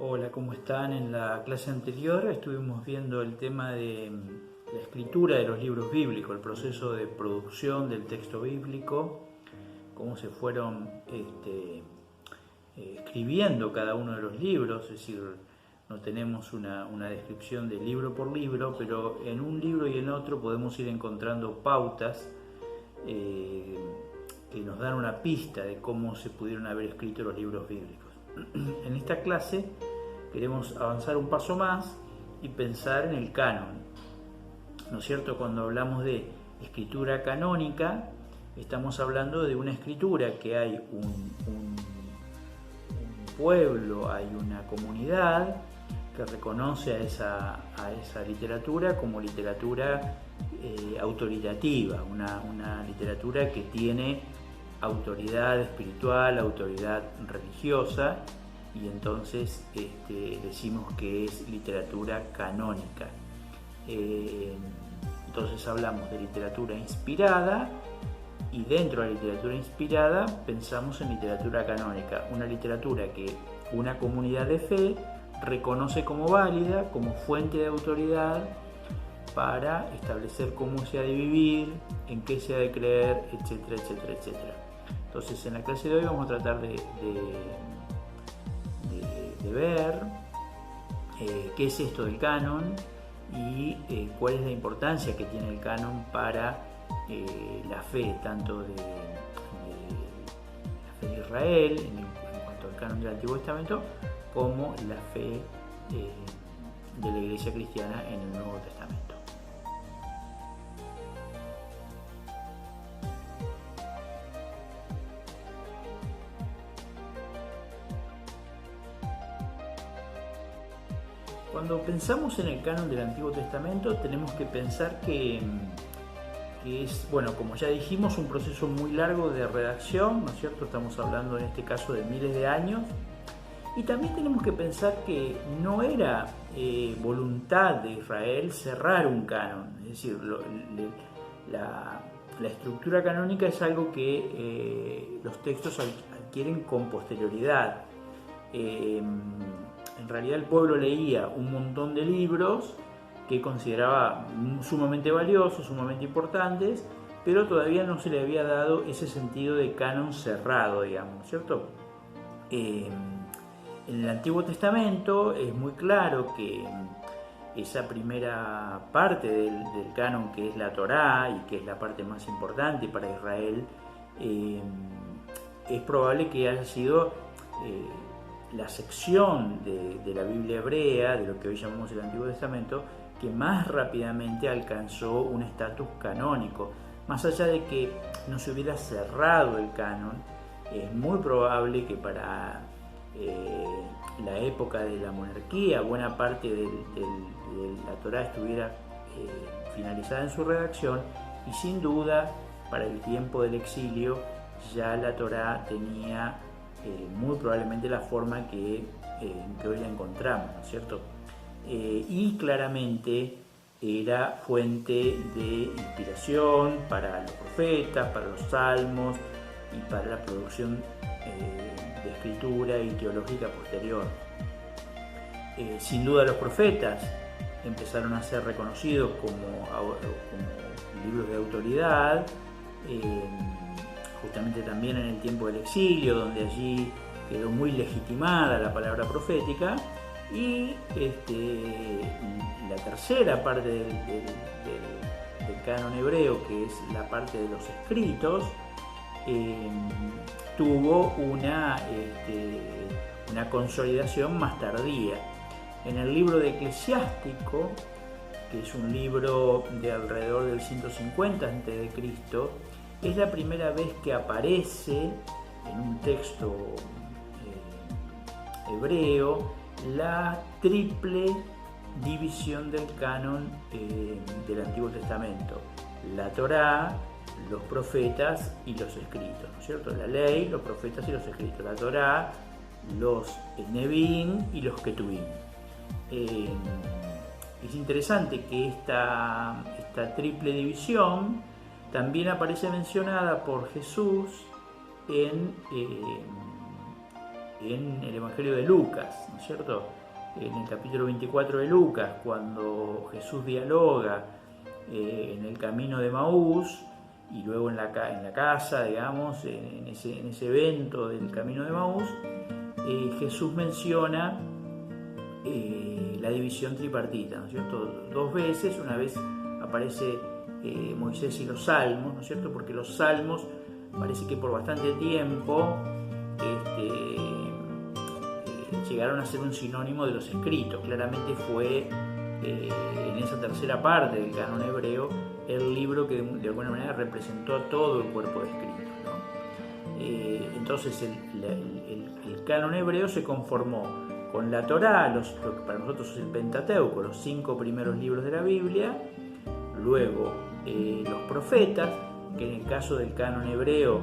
Hola, ¿cómo están? En la clase anterior estuvimos viendo el tema de la escritura de los libros bíblicos, el proceso de producción del texto bíblico, cómo se fueron escribiendo cada uno de los libros, es decir, no tenemos una descripción de libro por libro, pero en un libro y en otro podemos ir encontrando pautas que nos dan una pista de cómo se pudieron haber escrito los libros bíblicos. En esta clase queremos avanzar un paso más y pensar en el canon, ¿no es cierto? Cuando hablamos de escritura canónica, estamos hablando de una escritura que hay un pueblo, hay una comunidad que reconoce a esa literatura como literatura autoritativa, una literatura que tiene autoridad espiritual, autoridad religiosa, y entonces decimos que es literatura canónica. Entonces hablamos de literatura inspirada, y dentro de la literatura inspirada pensamos en literatura canónica, una literatura que una comunidad de fe reconoce como válida, como fuente de autoridad para establecer cómo se ha de vivir, en qué se ha de creer, etcétera, etcétera, etcétera. Entonces en la clase de hoy vamos a tratar de ver qué es esto del canon y cuál es la importancia que tiene el canon para la fe, tanto de la fe de Israel en cuanto al canon del Antiguo Testamento, como la fe de la Iglesia cristiana en el Nuevo Testamento. Cuando pensamos en el canon del Antiguo Testamento tenemos que pensar que es, bueno, como ya dijimos, un proceso muy largo de redacción, ¿no es cierto? Estamos hablando en este caso de miles de años. Y también tenemos que pensar que no era voluntad de Israel cerrar un canon, es decir, la estructura canónica es algo que los textos adquieren con posterioridad. En realidad el pueblo leía un montón de libros que consideraba sumamente valiosos, sumamente importantes, pero todavía no se le había dado ese sentido de canon cerrado, digamos, ¿cierto? En el Antiguo Testamento es muy claro que esa primera parte del canon, que es la Torá y que es la parte más importante para Israel, es probable que haya sido la sección de la Biblia hebrea, de lo que hoy llamamos el Antiguo Testamento, que más rápidamente alcanzó un estatus canónico. Más allá de que no se hubiera cerrado el canon, es muy probable que para la época de la monarquía buena parte de la Torá estuviera finalizada en su redacción, y sin duda para el tiempo del exilio ya la Torá tenía muy probablemente la forma que hoy la encontramos, ¿no es cierto? Y claramente era fuente de inspiración para los profetas, para los salmos y para la producción de escritura y teológica posterior. Sin duda los profetas empezaron a ser reconocidos como libros de autoridad, justamente también en el tiempo del exilio, donde allí quedó muy legitimada la palabra profética. Y la tercera parte del canon hebreo, que es la parte de los escritos, tuvo una consolidación más tardía. En el libro de Eclesiástico, que es un libro de alrededor del 150 a.C., es la primera vez que aparece en un texto hebreo la triple división del canon del Antiguo Testamento: la Torá, los profetas y los escritos, ¿no es cierto? La ley, los profetas y los escritos, la Torá, los Nevi'im y los Ketuvim. Es interesante que esta triple división también aparece mencionada por Jesús en en el Evangelio de Lucas, ¿no es cierto? En el capítulo 24 de Lucas, cuando Jesús dialoga en el camino de Maús y luego en la casa, digamos, en ese evento del camino de Maús, Jesús menciona la división tripartita, ¿no es cierto? Dos veces, una vez aparece Moisés y los salmos, ¿no es cierto? Porque los salmos parece que por bastante tiempo llegaron a ser un sinónimo de los escritos. Claramente fue en esa tercera parte del canon hebreo el libro que de alguna manera representó a todo el cuerpo de escritos, ¿no? Entonces el canon hebreo se conformó con la Torá, lo que para nosotros es el Pentateuco, los 5 primeros libros de la Biblia, luego los profetas, que en el caso del canon hebreo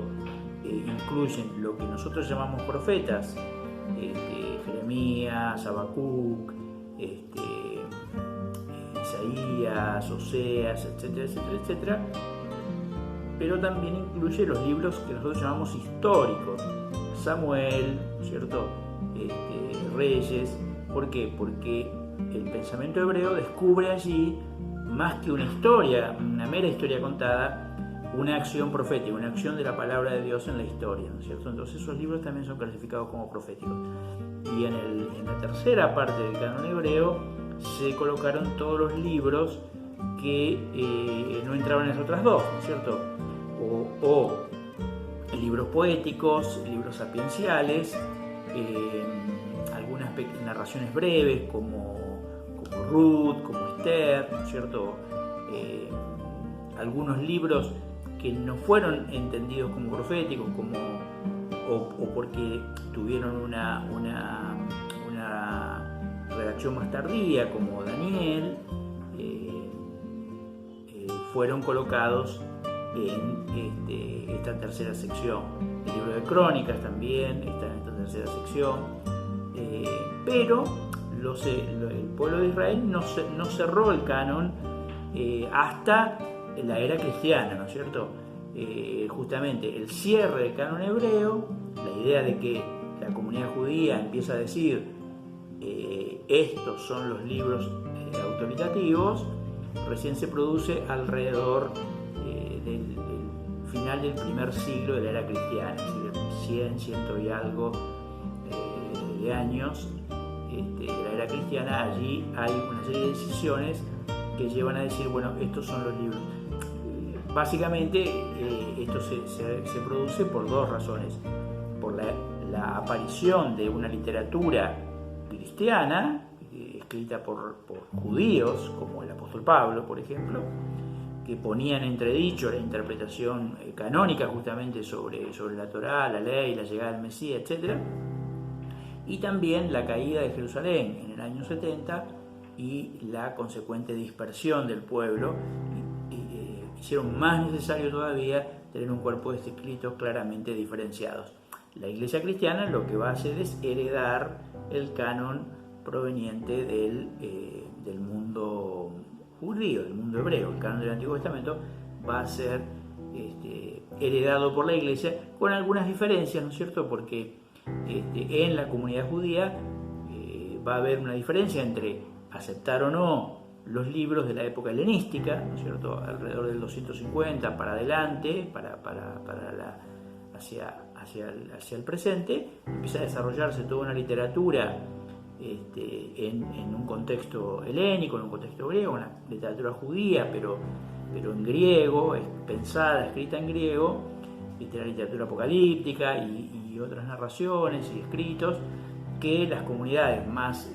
incluyen lo que nosotros llamamos profetas, Jeremías, Habacuc, Isaías, Oseas, etcétera, etcétera, etcétera, pero también incluye los libros que nosotros llamamos históricos, Samuel, ¿cierto? Reyes. ¿Por qué? Porque el pensamiento hebreo descubre allí, más que una historia, una mera historia contada, una acción profética, una acción de la palabra de Dios en la historia, ¿no es cierto? Entonces esos libros también son clasificados como proféticos. Y en la tercera parte del canon hebreo se colocaron todos los libros que no entraban en las otras dos, ¿no es cierto? O libros poéticos, libros sapienciales, algunas narraciones breves como Ruth, como Esther, ¿no es cierto? Algunos libros que no fueron entendidos como proféticos, o porque tuvieron una redacción más tardía, como Daniel, fueron colocados en esta tercera sección. El libro de Crónicas también está en esta tercera sección, pero el pueblo de Israel no cerró el canon hasta la era cristiana, ¿no es cierto? Justamente el cierre del canon hebreo, la idea de que la comunidad judía empieza a decir estos son los libros autoritativos, recién se produce alrededor del final del primer siglo de la era cristiana, es decir, 100 y algo de años de la era cristiana. Allí hay una serie de decisiones que llevan a decir, bueno, estos son los libros. Básicamente esto se produce por dos razones: por la aparición de una literatura cristiana escrita por judíos, como el apóstol Pablo, por ejemplo, que ponían en entredicho la interpretación canónica justamente sobre la Torá, la ley, la llegada del Mesías, etc. Y también la caída de Jerusalén en el año 70 y la consecuente dispersión del pueblo hicieron más necesario todavía tener un cuerpo de escritos claramente diferenciados. La Iglesia cristiana lo que va a hacer es heredar el canon proveniente del mundo judío, del mundo hebreo. El canon del Antiguo Testamento va a ser heredado por la Iglesia con algunas diferencias, ¿no es cierto? Porque en la comunidad judía va a haber una diferencia entre aceptar o no los libros de la época helenística, ¿no es cierto? Alrededor del 250 para adelante, hacia el presente, empieza a desarrollarse toda una literatura en un contexto helénico, en un contexto griego, una literatura judía, pero en griego, pensada, escrita en griego, la literatura apocalíptica y otras narraciones y escritos que las comunidades más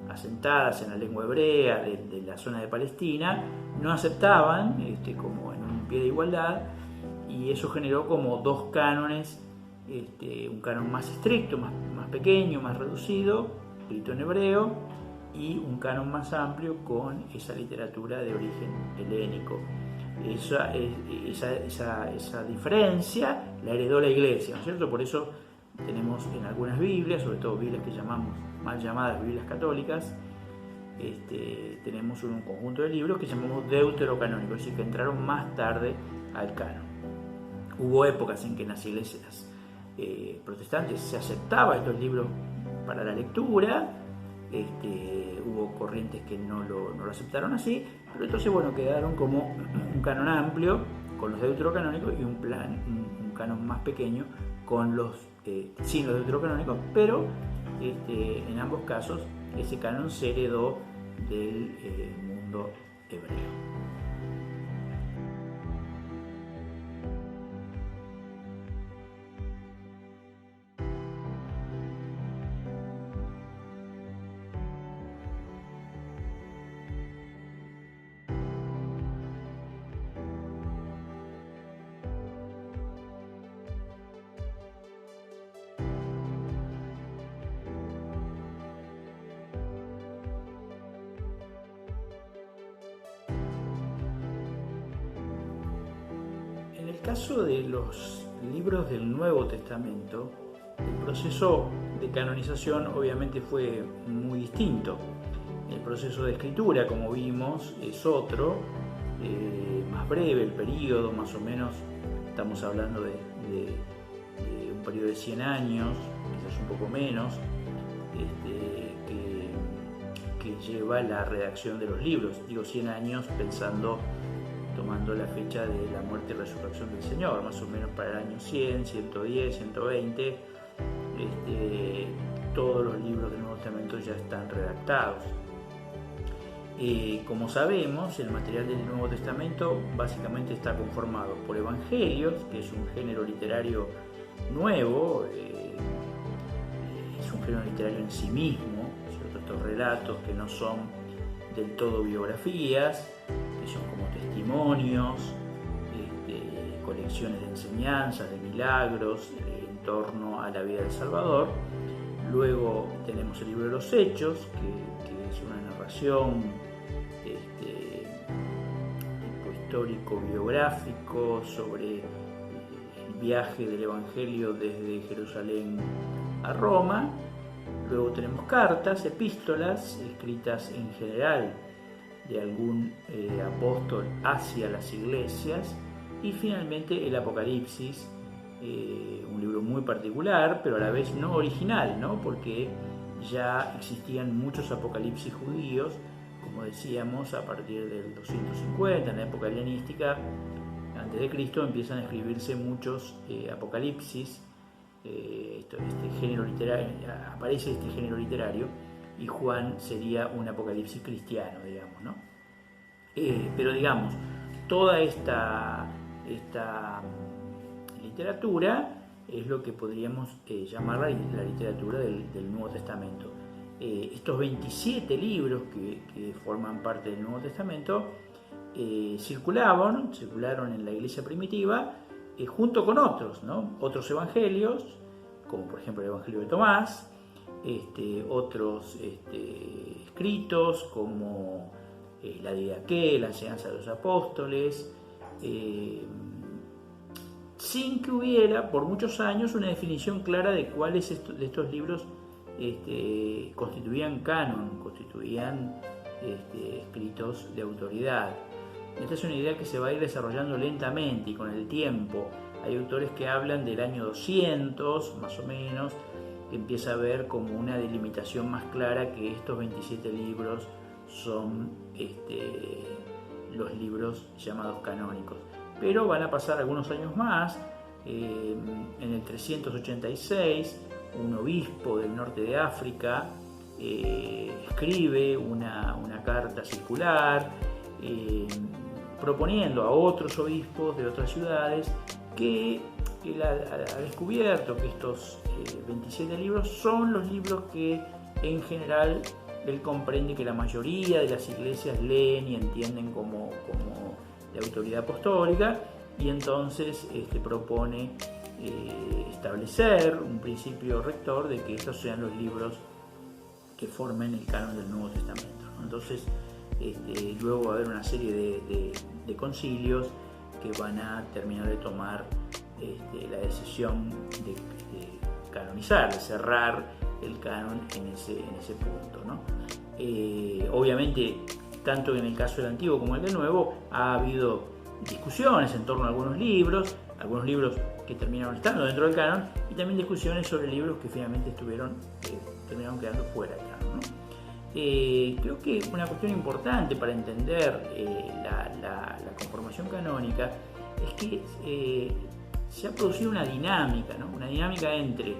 asentadas en la lengua hebrea de la zona de Palestina no aceptaban como en un pie de igualdad, y eso generó como dos cánones, un canon más estricto, más pequeño, más reducido, escrito en hebreo, y un canon más amplio con esa literatura de origen helénico. Esa diferencia la heredó la Iglesia, ¿no es cierto? Por eso tenemos en algunas Biblias, sobre todo Biblias que llamamos mal llamadas Biblias católicas, tenemos un conjunto de libros que llamamos deuterocanónicos, es decir, que entraron más tarde al canon. Hubo épocas en que en las iglesias protestantes se aceptaba estos libros para la lectura. Hubo corrientes que no lo aceptaron así, pero entonces quedaron como un canon amplio con los deuterocanónicos y un canon más pequeño con sin los deuterocanónicos, pero en ambos casos ese canon se heredó del mundo hebreo. En el caso de los libros del Nuevo Testamento, el proceso de canonización obviamente fue muy distinto. El proceso de escritura, como vimos, es otro, más breve el periodo, más o menos estamos hablando de un periodo de 100 años, quizás un poco menos, que lleva la redacción de los libros. Digo 100 años tomando la fecha de la muerte y resurrección del Señor, más o menos para el año 100, 110, 120, todos los libros del Nuevo Testamento ya están redactados. Como sabemos, el material del Nuevo Testamento básicamente está conformado por evangelios, que es un género literario nuevo, es un género literario en sí mismo, ¿cierto? Estos relatos que no son del todo biografías, que son como testimonios, colecciones de enseñanzas, de milagros en torno a la vida del Salvador. Luego tenemos el libro de los Hechos, que es una narración tipo histórico biográfico sobre el viaje del Evangelio desde Jerusalén a Roma. Luego tenemos cartas, epístolas, escritas en general de algún apóstol hacia las iglesias. Y finalmente el Apocalipsis, un libro muy particular, pero a la vez no original, ¿no? Porque ya existían muchos apocalipsis judíos, como decíamos, a partir del 250, en la época helenística, antes de Cristo, empiezan a escribirse muchos apocalipsis. Aparece este género literario y Juan sería un apocalipsis cristiano, digamos, ¿no? Pero digamos, toda esta literatura es lo que podríamos llamar la literatura del Nuevo Testamento. Estos 27 libros que forman parte del Nuevo Testamento circularon en la iglesia primitiva, junto con otros, ¿no? Otros evangelios, como por ejemplo el Evangelio de Tomás, otros escritos como la Didaqué, la enseñanza de los apóstoles, sin que hubiera por muchos años una definición clara de cuáles de estos libros constituían canon, constituían escritos de autoridad. Esta es una idea que se va a ir desarrollando lentamente y con el tiempo. Hay autores que hablan del año 200, más o menos, que empieza a haber como una delimitación más clara que estos 27 libros son los libros llamados canónicos. Pero van a pasar algunos años más. En el 386, un obispo del norte de África escribe una carta circular proponiendo a otros obispos de otras ciudades que él ha descubierto que estos 27 libros son los libros que en general él comprende que la mayoría de las iglesias leen y entienden como de autoridad apostólica, y entonces propone establecer un principio rector de que estos sean los libros que formen el canon del Nuevo Testamento, ¿no? Entonces luego va a haber una serie de concilios que van a terminar de tomar la decisión de canonizar, de cerrar el canon en ese punto, ¿no? Obviamente, tanto en el caso del Antiguo como el del Nuevo, ha habido discusiones en torno a algunos libros. algunos libros que terminaron estando dentro del canon y también discusiones sobre libros que finalmente terminaron quedando fuera del canon, ¿no? Creo que una cuestión importante para entender la conformación canónica es que se ha producido una dinámica, ¿no? Una dinámica entre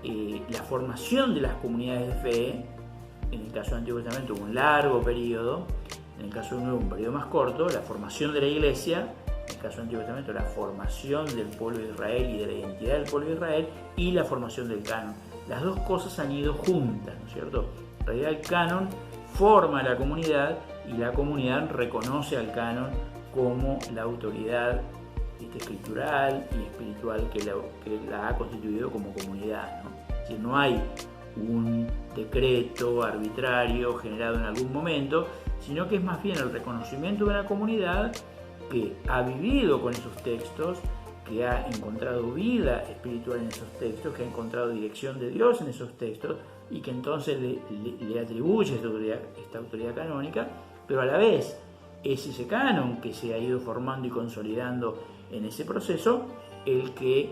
la formación de las comunidades de fe. En el caso del Antiguo Testamento un largo periodo, en el caso del Nuevo un periodo más corto, la formación de la Iglesia, en el caso del Antiguo Testamento la formación del pueblo de Israel y de la identidad del pueblo de Israel, y la formación del canon. Las dos cosas han ido juntas, ¿no es cierto? En realidad el canon forma a la comunidad y la comunidad reconoce al canon como la autoridad escritural y espiritual que la ha constituido como comunidad, ¿no? Es decir, no hay un decreto arbitrario generado en algún momento, sino que es más bien el reconocimiento de una comunidad que ha vivido con esos textos, que ha encontrado vida espiritual en esos textos, que ha encontrado dirección de Dios en esos textos y que entonces le atribuye esta autoridad canónica, pero a la vez es ese canon que se ha ido formando y consolidando en ese proceso el que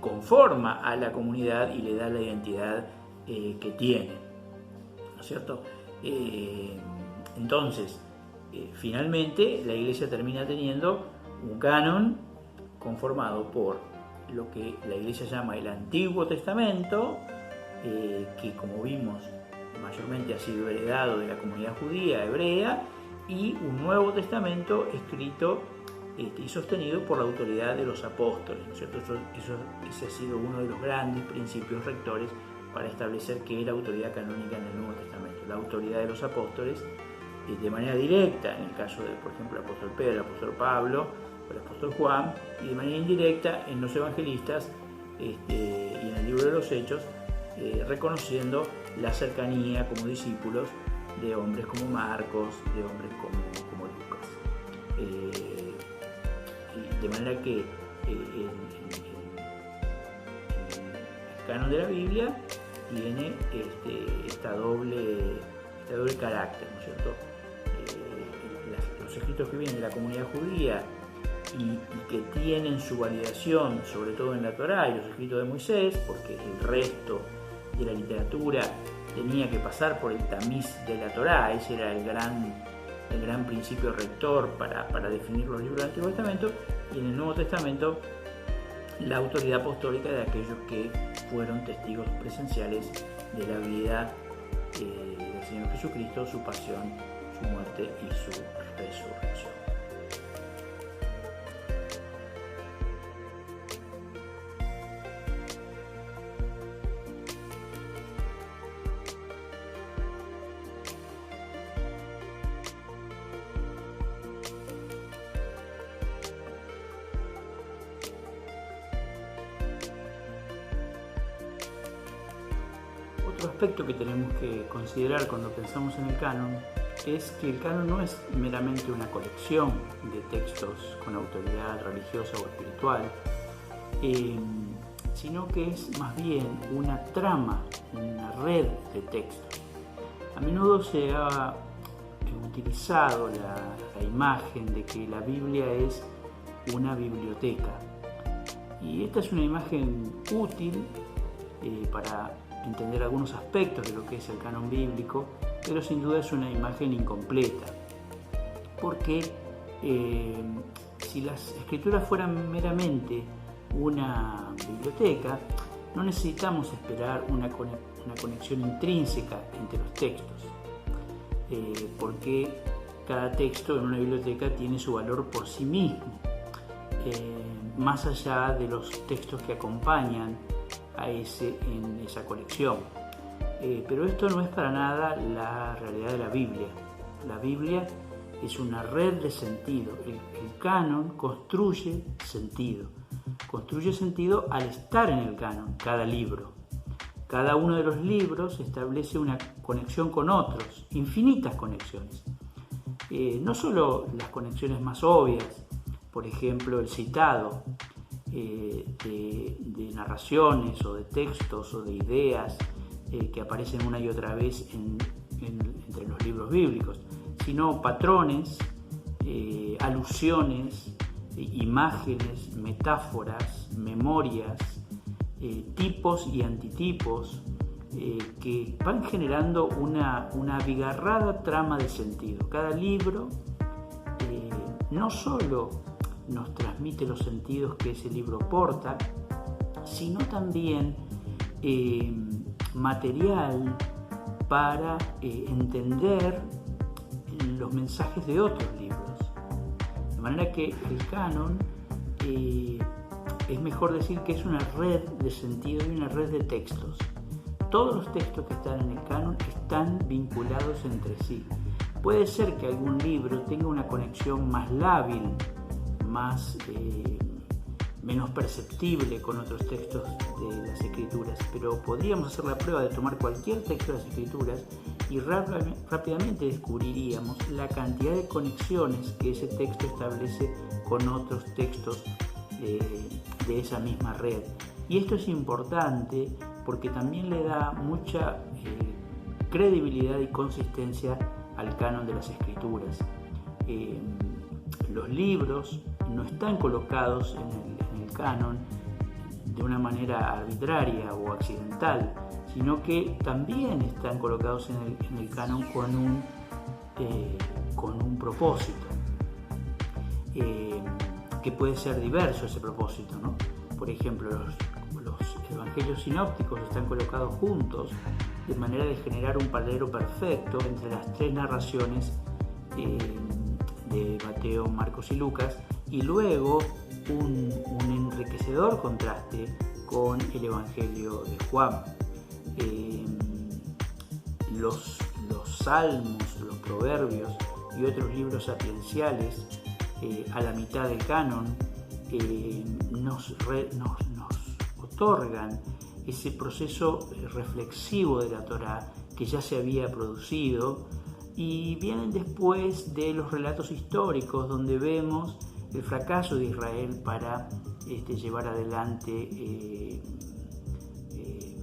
conforma a la comunidad y le da la identidad que tiene, ¿no es cierto? Entonces, finalmente la Iglesia termina teniendo un canon conformado por lo que la Iglesia llama el Antiguo Testamento, que como vimos mayormente ha sido heredado de la comunidad judía hebrea, y un Nuevo Testamento escrito y sostenido por la autoridad de los apóstoles, ¿no es cierto? Ese ha sido uno de los grandes principios rectores para establecer qué era autoridad canónica en el Nuevo Testamento. La autoridad de los apóstoles, de manera directa, en el caso de, por ejemplo, el apóstol Pedro, el apóstol Pablo, o el apóstol Juan, y de manera indirecta en los evangelistas y en el libro de los Hechos, reconociendo la cercanía como discípulos de hombres como Marcos, de hombres como Lucas. De manera que el canon de la Biblia tiene este doble carácter, ¿no es cierto? Los escritos que vienen de la comunidad judía y que tienen su validación sobre todo en la Torá y los escritos de Moisés, porque el resto de la literatura tenía que pasar por el tamiz de la Torá. Ese era el gran principio rector para definir los libros del Antiguo Testamento, y en el Nuevo Testamento la autoridad apostólica de aquellos que fueron testigos presenciales de la vida del Señor Jesucristo, su pasión, su muerte y su resurrección. Otro aspecto que tenemos que considerar cuando pensamos en el canon es que el canon no es meramente una colección de textos con autoridad religiosa o espiritual, sino que es más bien una trama, una red de textos. A menudo se ha utilizado la imagen de que la Biblia es una biblioteca, y esta es una imagen útil para entender algunos aspectos de lo que es el canon bíblico, pero sin duda es una imagen incompleta, porque si las escrituras fueran meramente una biblioteca, no necesitamos esperar una conexión intrínseca entre los textos, porque cada texto en una biblioteca tiene su valor por sí mismo, más allá de los textos que acompañan en esa colección. Pero esto no es para nada la realidad de la Biblia. La Biblia es una red de sentido. El canon construye sentido al estar en el canon, cada libro. Cada uno de los libros establece una conexión con otros, infinitas conexiones. No solo las conexiones más obvias, por ejemplo el citado de narraciones o de textos o de ideas que aparecen una y otra vez entre los libros bíblicos, sino patrones, alusiones, imágenes, metáforas, memorias, tipos y antitipos que van generando una abigarrada trama de sentido. Cada libro no solo nos transmite los sentidos que ese libro porta, sino también material para entender los mensajes de otros libros. De manera que el canon es mejor decir que es una red de sentido y una red de textos. Todos los textos que están en el canon están vinculados entre sí. Puede ser que algún libro tenga una conexión más lábil, menos perceptible con otros textos de las Escrituras, pero podríamos hacer la prueba de tomar cualquier texto de las Escrituras y rápidamente descubriríamos la cantidad de conexiones que ese texto establece con otros textos de esa misma red. Y esto es importante porque también le da mucha credibilidad y consistencia al canon de las Escrituras. Los libros no están colocados en el canon de una manera arbitraria o accidental, sino que también están colocados en el canon con un propósito, que puede ser diverso ese propósito, ¿no? Por ejemplo, los evangelios sinópticos están colocados juntos de manera de generar un paralelo perfecto entre las tres narraciones de Mateo, Marcos y Lucas, y luego un enriquecedor contraste con el Evangelio de Juan. Los salmos, los proverbios y otros libros sapienciales a la mitad del canon nos otorgan ese proceso reflexivo de la Torá que ya se había producido, y vienen después de los relatos históricos donde vemos el fracaso de Israel para llevar adelante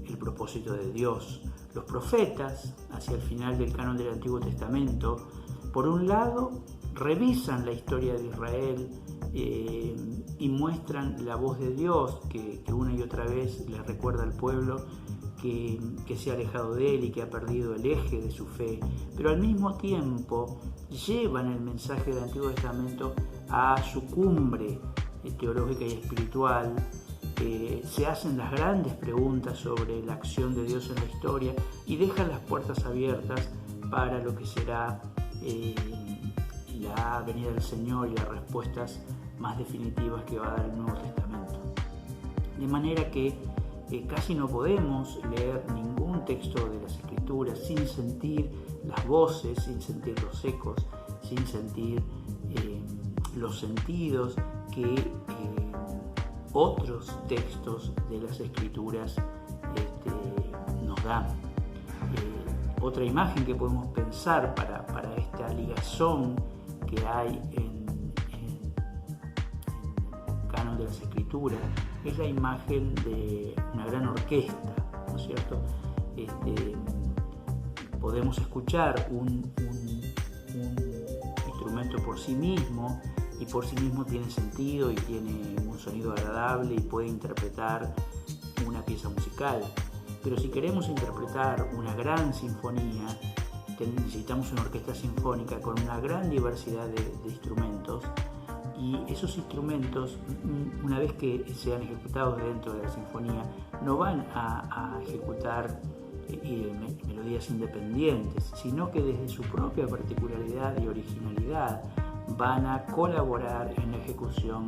el propósito de Dios. Los profetas, hacia el final del canon del Antiguo Testamento, por un lado revisan la historia de Israel y muestran la voz de Dios que una y otra vez le recuerda al pueblo que se ha alejado de él y que ha perdido el eje de su fe, pero al mismo tiempo llevan el mensaje del Antiguo Testamento a su cumbre teológica y espiritual. Se hacen las grandes preguntas sobre la acción de Dios en la historia y dejan las puertas abiertas para lo que será la venida del Señor y las respuestas más definitivas que va a dar el Nuevo Testamento. De manera que casi no podemos leer ningún texto de las Escrituras sin sentir las voces, sin sentir los ecos, sin sentir los sentidos que otros textos de las Escrituras nos dan. Otra imagen que podemos pensar para esta ligazón que hay en el canon de las Escrituras es la imagen de una gran orquesta, ¿no es cierto? Podemos escuchar un instrumento por sí mismo, y por sí mismo tiene sentido y tiene un sonido agradable y puede interpretar una pieza musical. Pero si queremos interpretar una gran sinfonía, necesitamos una orquesta sinfónica con una gran diversidad de instrumentos, y esos instrumentos, una vez que sean ejecutados dentro de la sinfonía, no van a ejecutar melodías independientes, sino que desde su propia particularidad y originalidad van a colaborar en la ejecución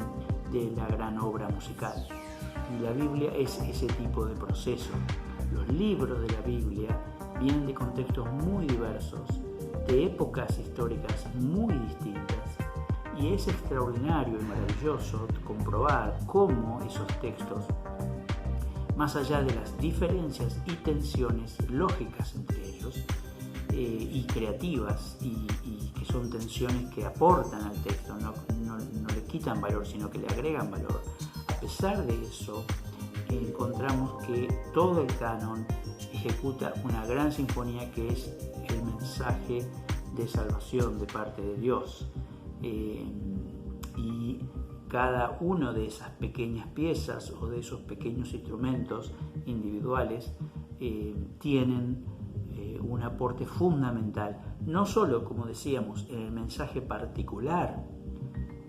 de la gran obra musical. Y la Biblia es ese tipo de proceso. Los libros de la Biblia vienen de contextos muy diversos, de épocas históricas muy distintas, y es extraordinario y maravilloso comprobar cómo esos textos, más allá de las diferencias y tensiones lógicas entre ellos, y creativas, y que son tensiones que aportan al texto, no le quitan valor, sino que le agregan valor. A pesar de eso, encontramos que todo el canon ejecuta una gran sinfonía que es el mensaje de salvación de parte de Dios. Y cada uno de esas pequeñas piezas o de esos pequeños instrumentos individuales tienen un aporte fundamental, no solo, como decíamos, en el mensaje particular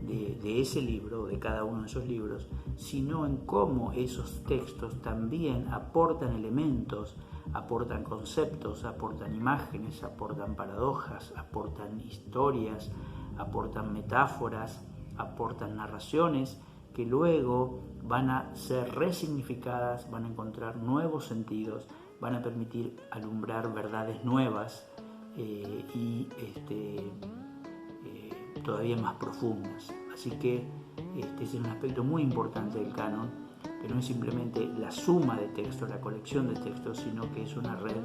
de ese libro, de cada uno de esos libros, sino en cómo esos textos también aportan elementos, aportan conceptos, aportan imágenes, aportan paradojas, aportan historias, aportan metáforas, aportan narraciones que luego van a ser resignificadas, van a encontrar nuevos sentidos, van a permitir alumbrar verdades nuevas y todavía más profundas. Así que este es un aspecto muy importante del canon, que no es simplemente la suma de textos, la colección de textos, sino que es una red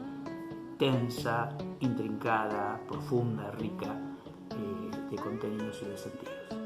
tensa, intrincada, profunda, rica de contenidos y de sentidos.